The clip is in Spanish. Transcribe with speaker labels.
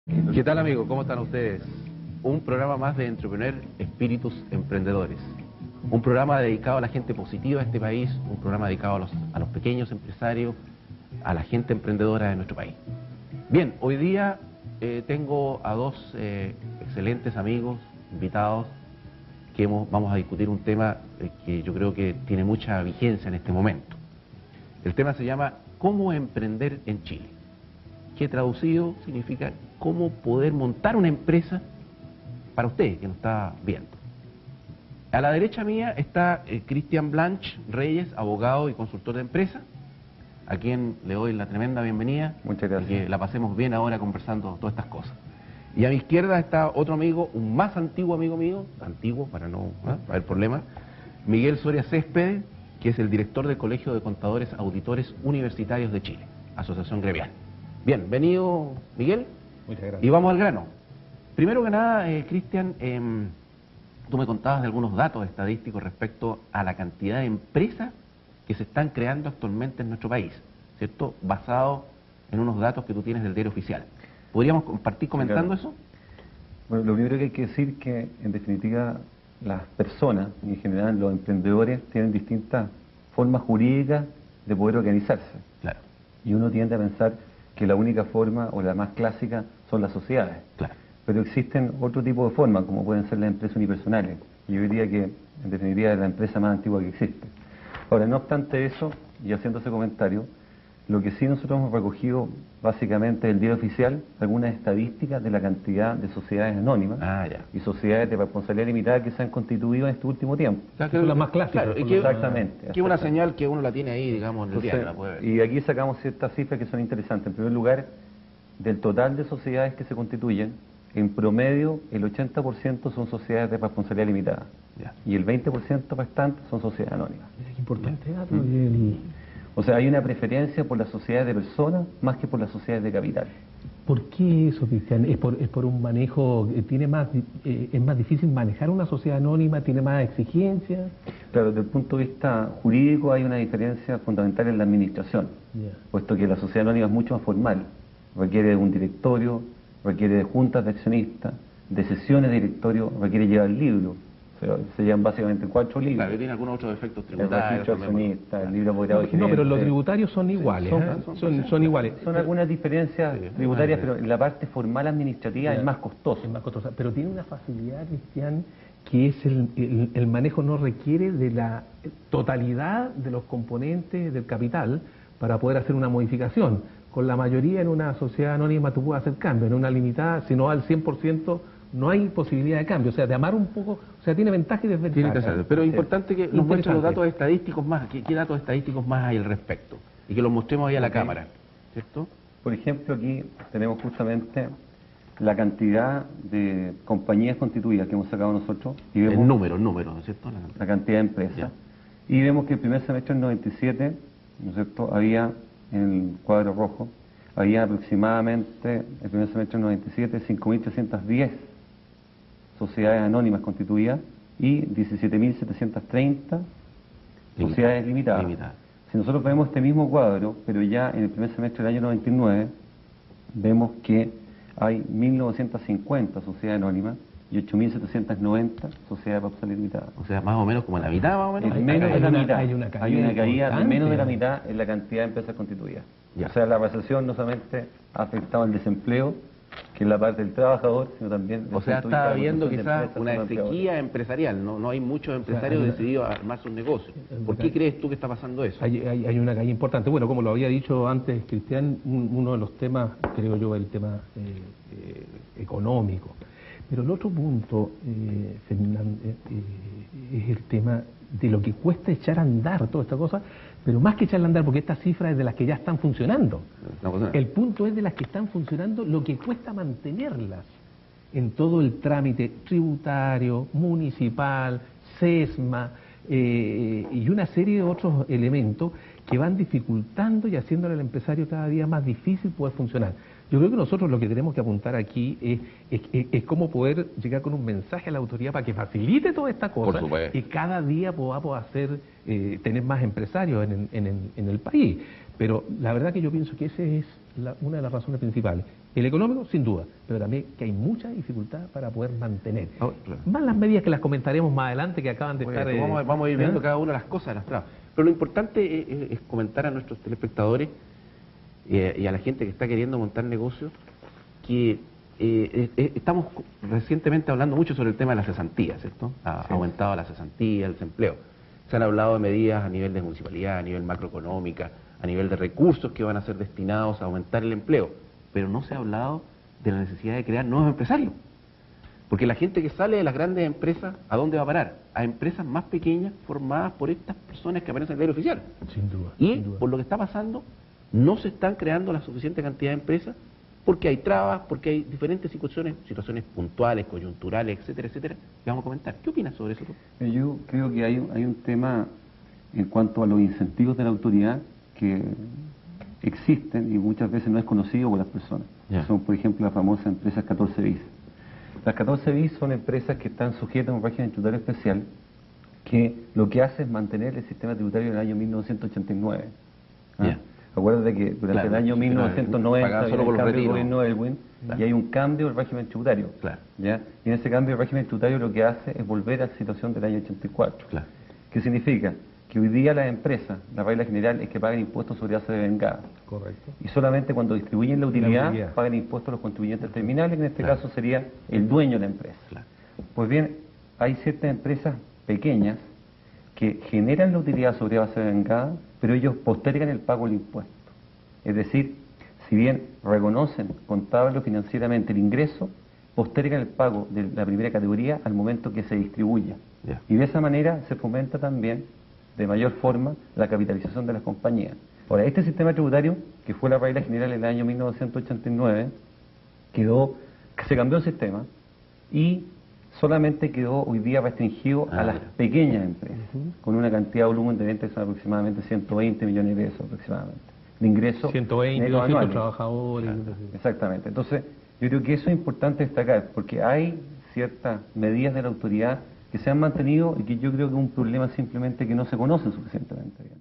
Speaker 1: ¿Qué tal, amigos? ¿Cómo están ustedes? Un programa más de Entrepreneur Espíritus Emprendedores. Un programa dedicado a la gente positiva de este país, un programa dedicado a los pequeños empresarios, a la gente emprendedora de nuestro país. Bien, hoy día tengo a dos excelentes amigos, invitados, que vamos a discutir un tema que yo creo que tiene mucha vigencia en este momento. El tema se llama ¿Cómo emprender en Chile? Que traducido significa cómo poder montar una empresa para usted que nos está viendo. A la derecha mía está Cristian Blanch Reyes, abogado y consultor de empresa, a quien le doy la tremenda bienvenida.
Speaker 2: Muchas gracias.
Speaker 1: Y que la pasemos bien ahora conversando todas estas cosas. Y a mi izquierda está otro amigo, un más antiguo amigo mío, antiguo para no haber problemas, Miguel Soria Céspedes, que es el director del Colegio de Contadores Auditores Universitarios de Chile, asociación gremial. Bienvenido, Miguel.
Speaker 2: Muchas gracias.
Speaker 1: Y vamos al grano. Primero que nada, Cristian, tú me contabas de algunos datos estadísticos respecto a la cantidad de empresas que se están creando actualmente en nuestro país, ¿cierto? Basado en unos datos que tú tienes del diario oficial. ¿Podríamos compartir comentando eso?
Speaker 2: Bueno, lo primero que hay que decir es que, en definitiva, las personas, y en general los emprendedores, tienen distintas formas jurídicas de poder organizarse.
Speaker 1: Claro.
Speaker 2: Y uno tiende a pensar que la única forma, o la más clásica, son las sociedades.
Speaker 1: Claro.
Speaker 2: Pero existen otro tipo de formas, como pueden ser las empresas unipersonales. Y yo diría que, en definitiva, es la empresa más antigua que existe. Ahora, no obstante eso, y haciendo ese comentario, lo que sí nosotros hemos recogido, básicamente, del diario oficial, algunas estadísticas de la cantidad de sociedades anónimas y sociedades de responsabilidad limitada que se han constituido en este último tiempo.
Speaker 1: Claro, que son las más clásicas. Claro,
Speaker 2: exactamente.
Speaker 1: Que es una señal que uno la tiene ahí, digamos, en el diario, la puede ver.
Speaker 2: Y aquí sacamos ciertas cifras que son interesantes. En primer lugar, del total de sociedades que se constituyen, en promedio, el 80% son sociedades de responsabilidad limitada. Y el 20% restante son sociedades anónimas.
Speaker 3: Es importante dato.
Speaker 2: O sea, hay una preferencia por las sociedades de personas más que por las sociedades de capital.
Speaker 3: ¿Por qué eso, Cristian? ¿Es por un manejo, es más difícil manejar una sociedad anónima, tiene más exigencias?
Speaker 2: Claro, desde el punto de vista jurídico hay una diferencia fundamental en la administración, puesto que la sociedad anónima es mucho más formal, requiere de un directorio, requiere de juntas de accionistas, de sesiones de directorio, requiere llevar libros. Se llevan básicamente 4 libros.
Speaker 1: Claro, y tiene algunos otros efectos
Speaker 2: tributarios. El registro accionista, el libro apoderado de
Speaker 3: gerente. No, pero los tributarios son iguales. Son iguales.
Speaker 2: Son algunas diferencias tributarias, pero la parte formal administrativa es más costosa.
Speaker 3: Es más costosa, pero tiene una facilidad, Cristian, que es el manejo no requiere de la totalidad de los componentes del capital para poder hacer una modificación. Con la mayoría en una sociedad anónima tú puedes hacer cambio, en una limitada, si no al 100%, no hay posibilidad de cambio, o sea, de amar un poco, o sea, tiene ventajas y desventajas.
Speaker 1: Pero es importante que nos muestren los datos estadísticos más, ¿qué datos estadísticos más hay al respecto? Y que los mostremos ahí a la cámara, ¿cierto?
Speaker 2: Por ejemplo, aquí tenemos justamente la cantidad de compañías constituidas que hemos sacado nosotros. Y vemos
Speaker 1: el número, ¿no es cierto?
Speaker 2: La cantidad de empresas. Y vemos que el primer semestre del 97, ¿no es cierto?, había, en el cuadro rojo, había aproximadamente, el primer semestre del 97, 5.310 sociedades anónimas constituidas y 17.730 sociedades limitadas. Si nosotros vemos este mismo cuadro, pero ya en el primer semestre del año 99, vemos que hay 1.950 sociedades anónimas y 8.790 sociedades de responsabilidad limitada.
Speaker 1: O sea, más o menos como la mitad, más o menos.
Speaker 2: Menos de la mitad. Hay una caída de menos de la mitad en la cantidad de empresas constituidas. O sea, la recesión no solamente ha afectado al desempleo, que es la parte del trabajador, sino también...
Speaker 1: O sea, está habiendo quizás una sequía empresarial, no hay muchos empresarios decididos a armar sus negocios. ¿Por qué crees tú que está pasando eso?
Speaker 3: Hay una caída importante. Bueno, como lo había dicho antes, Cristian, uno de los temas, creo yo, el tema económico. Pero el otro punto, Fernando, es el tema de lo que cuesta echar a andar toda esta cosa, pero más que echarla a andar, porque esta cifra es de las que ya están funcionando. El punto es de las que están funcionando, lo que cuesta mantenerlas en todo el trámite tributario, municipal, SESMA, y una serie de otros elementos que van dificultando y haciéndole al empresario cada día más difícil poder funcionar. Yo creo que nosotros lo que tenemos que apuntar aquí es cómo poder llegar con un mensaje a la autoridad para que facilite toda esta cosa y cada día podamos tener más empresarios en el país. Pero la verdad que yo pienso que esa es una de las razones principales. El económico, sin duda, pero también que hay mucha dificultad para poder mantener.
Speaker 1: Oh, claro.
Speaker 3: Más las medidas que las comentaremos más adelante, que acaban de estar...
Speaker 1: Vamos a ir viendo cada una de las cosas, las trabas. Pero lo importante es comentar a nuestros telespectadores y a la gente que está queriendo montar negocios que estamos recientemente hablando mucho sobre el tema de la cesantía, ¿cierto? Ha aumentado la cesantía, el desempleo. Se han hablado de medidas a nivel de municipalidad, a nivel macroeconómica, a nivel de recursos que van a ser destinados a aumentar el empleo, pero no se ha hablado de la necesidad de crear nuevos empresarios. Porque la gente que sale de las grandes empresas, ¿a dónde va a parar? A empresas más pequeñas formadas por estas personas que aparecen en el diario oficial.
Speaker 3: Sin duda.
Speaker 1: Y
Speaker 3: sin duda.
Speaker 1: por lo que está pasando, no se están creando la suficiente cantidad de empresas porque hay trabas, porque hay diferentes situaciones puntuales, coyunturales, etcétera, etcétera, que vamos a comentar. ¿Qué opinas sobre eso tú?
Speaker 2: Yo creo que hay un tema en cuanto a los incentivos de la autoridad que existen y muchas veces no es conocido por las personas. Son, por ejemplo, las famosas empresas 14 bis. Las 14 bis son empresas que están sujetas a un régimen tributario especial que lo que hace es mantener el sistema tributario del año 1989. Acuérdate que durante el año 1990 había el cambio del gobierno de Elwin y hay un cambio del régimen tributario. ¿Ya? Y en ese cambio del régimen tributario lo que hace es volver a la situación del año 84. ¿Qué significa? Que hoy día las empresas, la regla general es que paguen impuestos sobre base de vengada.
Speaker 3: Correcto.
Speaker 2: Y solamente cuando distribuyen la utilidad pagan impuestos a los contribuyentes terminales, que en este caso sería el dueño de la empresa. Pues bien, hay ciertas empresas pequeñas que generan la utilidad sobre base de vengada, pero ellos postergan el pago del impuesto. Es decir, si bien reconocen contable o financieramente el ingreso, postergan el pago de la primera categoría al momento que se distribuya. Y de esa manera se fomenta también de mayor forma la capitalización de las compañías. Ahora, este sistema tributario, que fue la regla general en el año 1989, se cambió el sistema y solamente quedó hoy día restringido a las pequeñas empresas, con una cantidad de volumen de ventas que son aproximadamente 120 millones de pesos aproximadamente, de ingresos
Speaker 3: 120, 200 trabajadores.
Speaker 2: Exactamente. Entonces, yo creo que eso es importante destacar, porque hay ciertas medidas de la autoridad que se han mantenido y que yo creo que es un problema simplemente que no se conocen suficientemente bien.